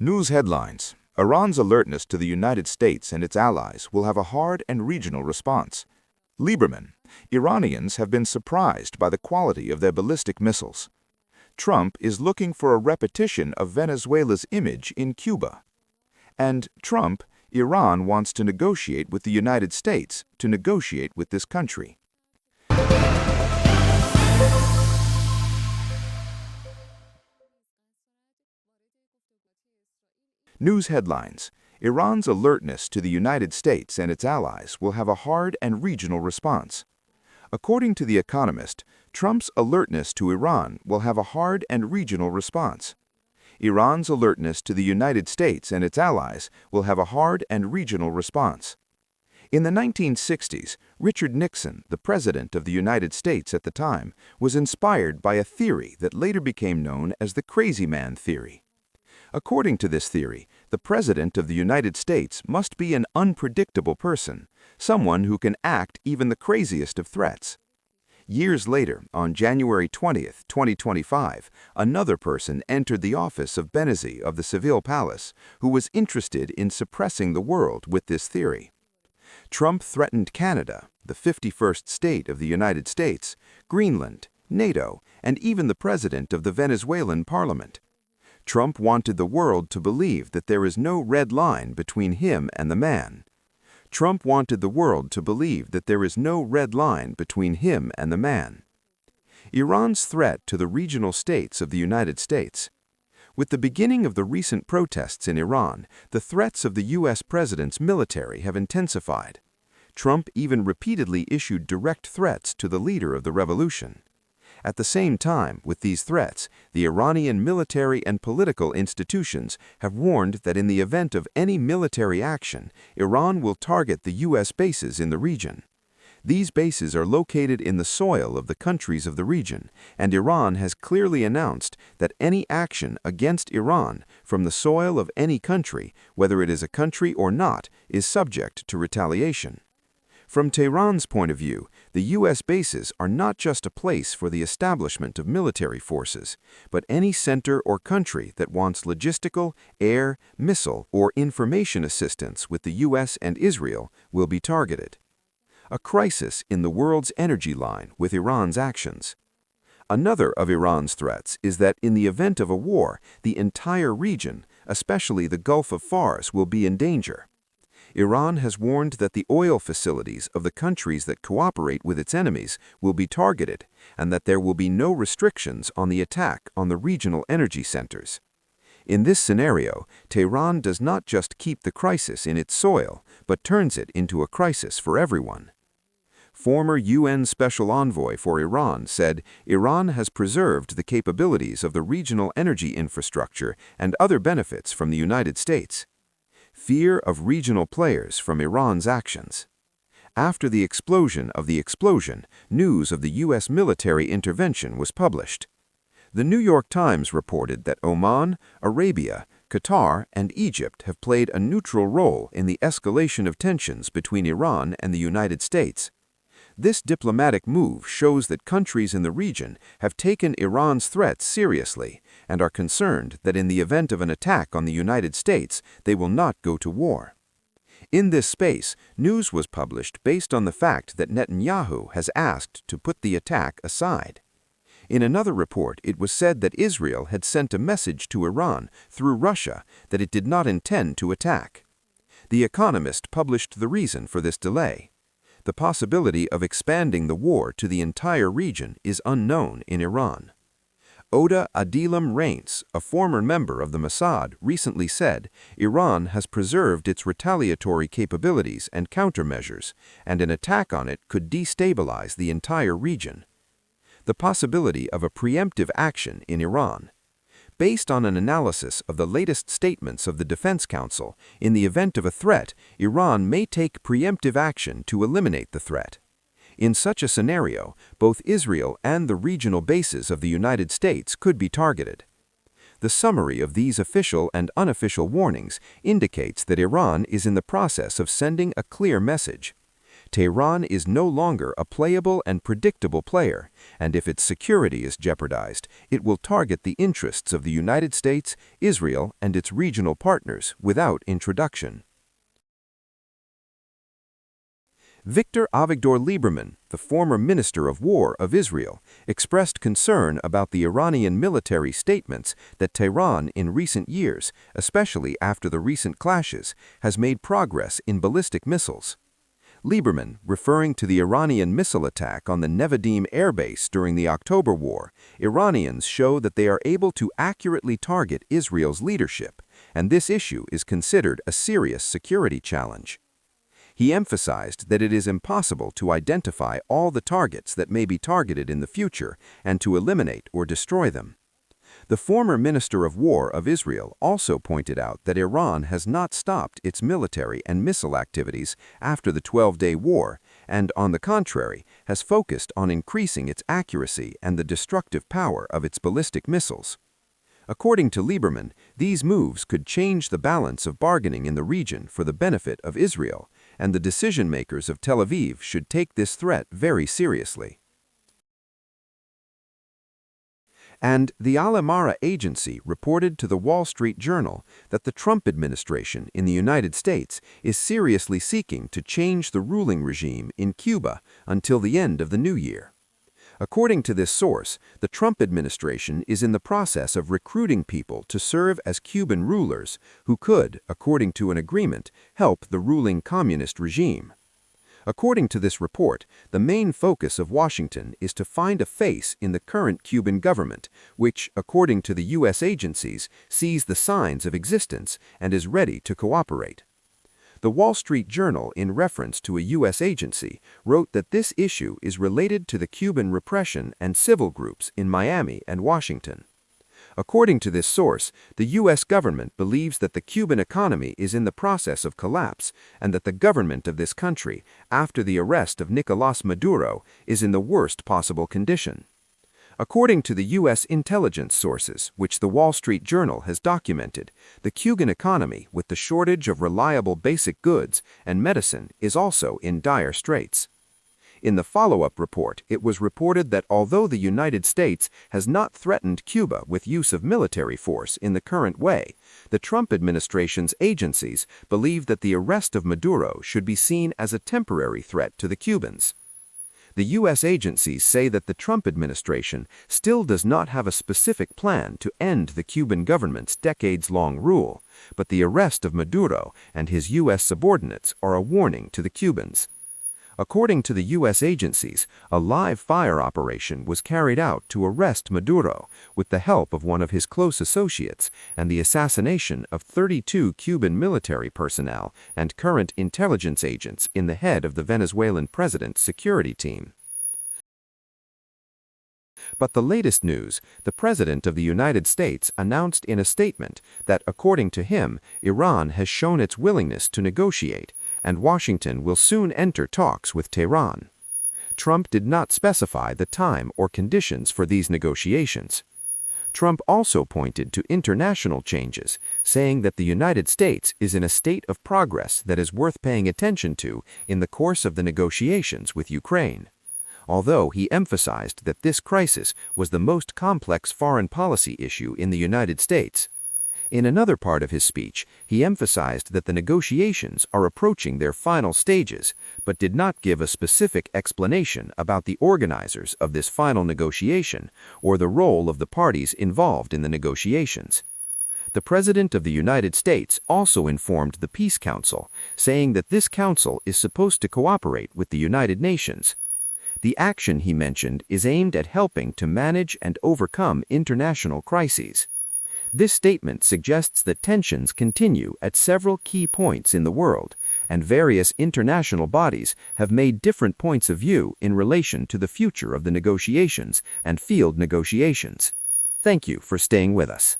News headlines: Iran's alertness to the United States and its allies will have a hard and regional response. Lieberman: Iranians have been surprised by the quality of their ballistic missiles. Trump is looking for a repetition of Venezuela's image in Cuba. And Trump: Iran wants to negotiate with the United States to negotiate with this country. News headlines: Iran's alertness to the United States and its allies will have a hard and regional response. According to The Economist, Trump's alertness to Iran will have a hard and regional response. Iran's alertness to the United States and its allies will have a hard and regional response. In the 1960s, Richard Nixon, the President of the United States at the time, was inspired by a theory that later became known as the Crazy Man theory. According to this theory, the President of the United States must be an unpredictable person, someone who can act even the craziest of threats. Years later, on January 20, 2025, another person entered the office of Benghazi of the Seville Palace, who was interested in suppressing the world with this theory. Trump threatened Canada, the 51st state of the United States, Greenland, NATO, and even the president of the Venezuelan parliament. Trump wanted the world to believe that there is no red line between him and the man. Trump wanted the world to believe that there is no red line between him and the man. Iran's threat to the regional states of the United States. With the beginning of the recent protests in Iran, the threats of the U.S. president's military have intensified. Trump even repeatedly issued direct threats to the leader of the revolution. At the same time, with these threats, the Iranian military and political institutions have warned that in the event of any military action, Iran will target the U.S. bases in the region. These bases are located in the soil of the countries of the region, and Iran has clearly announced that any action against Iran from the soil of any country, whether it is a country or not, is subject to retaliation. From Tehran's point of view, the U.S. bases are not just a place for the establishment of military forces, but any center or country that wants logistical, air, missile, or information assistance with the U.S. and Israel will be targeted. A crisis in the world's energy line with Iran's actions. Another of Iran's threats is that in the event of a war, the entire region, especially the Gulf of Fars, will be in danger. Iran has warned that the oil facilities of the countries that cooperate with its enemies will be targeted and that there will be no restrictions on the attack on the regional energy centers. In this scenario, Tehran does not just keep the crisis in its soil, but turns it into a crisis for everyone. Former UN Special Envoy for Iran said Iran has preserved the capabilities of the regional energy infrastructure and other benefits from the United States. Fear of regional players from Iran's actions. After the explosion of the explosion, news of the U.S. military intervention was published. The New York Times reported that Oman, Arabia, Qatar, and Egypt have played a neutral role in the escalation of tensions between Iran and the United States. This diplomatic move shows that countries in the region have taken Iran's threats seriously and are concerned that in the event of an attack on the United States, they will not go to war. In this space, news was published based on the fact that Netanyahu has asked to put the attack aside. In another report, it was said that Israel had sent a message to Iran through Russia that it did not intend to attack. The Economist published the reason for this delay. The possibility of expanding the war to the entire region is unknown in Iran. Oda Adilam Reince, a former member of the Mossad, recently said Iran has preserved its retaliatory capabilities and countermeasures, and an attack on it could destabilize the entire region. The possibility of a preemptive action in Iran. Based on an analysis of the latest statements of the Defense Council, in the event of a threat, Iran may take preemptive action to eliminate the threat. In such a scenario, both Israel and the regional bases of the United States could be targeted. The summary of these official and unofficial warnings indicates that Iran is in the process of sending a clear message. Tehran is no longer a playable and predictable player, and if its security is jeopardized, it will target the interests of the United States, Israel, and its regional partners without introduction. Victor Avigdor Lieberman, the former Minister of War of Israel, expressed concern about the Iranian military statements that Tehran in recent years, especially after the recent clashes, has made progress in ballistic missiles. Lieberman, referring to the Iranian missile attack on the Nevadim airbase during the October War, Iranians show that they are able to accurately target Israel's leadership, and this issue is considered a serious security challenge. He emphasized that it is impossible to identify all the targets that may be targeted in the future and to eliminate or destroy them. The former Minister of War of Israel also pointed out that Iran has not stopped its military and missile activities after the 12-day war and, on the contrary, has focused on increasing its accuracy and the destructive power of its ballistic missiles. According to Lieberman, these moves could change the balance of bargaining in the region for the benefit of Israel, and the decision-makers of Tel Aviv should take this threat very seriously. And the Al-Amara agency reported to the Wall Street Journal that the Trump administration in the United States is seriously seeking to change the ruling regime in Cuba until the end of the new year. According to this source, the Trump administration is in the process of recruiting people to serve as Cuban rulers who could, according to an agreement, help the ruling communist regime. According to this report, the main focus of Washington is to find a face in the current Cuban government, which, according to the U.S. agencies, sees the signs of existence and is ready to cooperate. The Wall Street Journal, in reference to a U.S. agency, wrote that this issue is related to the Cuban repression and civil groups in Miami and Washington. According to this source, the U.S. government believes that the Cuban economy is in the process of collapse and that the government of this country, after the arrest of Nicolás Maduro, is in the worst possible condition. According to the U.S. intelligence sources, which the Wall Street Journal has documented, the Cuban economy, with the shortage of reliable basic goods and medicine, is also in dire straits. In the follow-up report, it was reported that although the United States has not threatened Cuba with use of military force in the current way, the Trump administration's agencies believe that the arrest of Maduro should be seen as a temporary threat to the Cubans. The U.S. agencies say that the Trump administration still does not have a specific plan to end the Cuban government's decades-long rule, but the arrest of Maduro and his U.S. subordinates are a warning to the Cubans. According to the U.S. agencies, a live-fire operation was carried out to arrest Maduro with the help of one of his close associates and the assassination of 32 Cuban military personnel and current intelligence agents in the head of the Venezuelan president's security team. But the latest news, the President of the United States announced in a statement that, according to him, Iran has shown its willingness to negotiate, and Washington will soon enter talks with Tehran. Trump did not specify the time or conditions for these negotiations. Trump also pointed to international changes, saying that the United States is in a state of progress that is worth paying attention to in the course of the negotiations with Ukraine. Although he emphasized that this crisis was the most complex foreign policy issue in the United States. In another part of his speech, he emphasized that the negotiations are approaching their final stages, but did not give a specific explanation about the organizers of this final negotiation or the role of the parties involved in the negotiations. The President of the United States also informed the Peace Council, saying that this council is supposed to cooperate with the United Nations. The action he mentioned is aimed at helping to manage and overcome international crises. This statement suggests that tensions continue at several key points in the world, and various international bodies have made different points of view in relation to the future of the negotiations and field negotiations. Thank you for staying with us.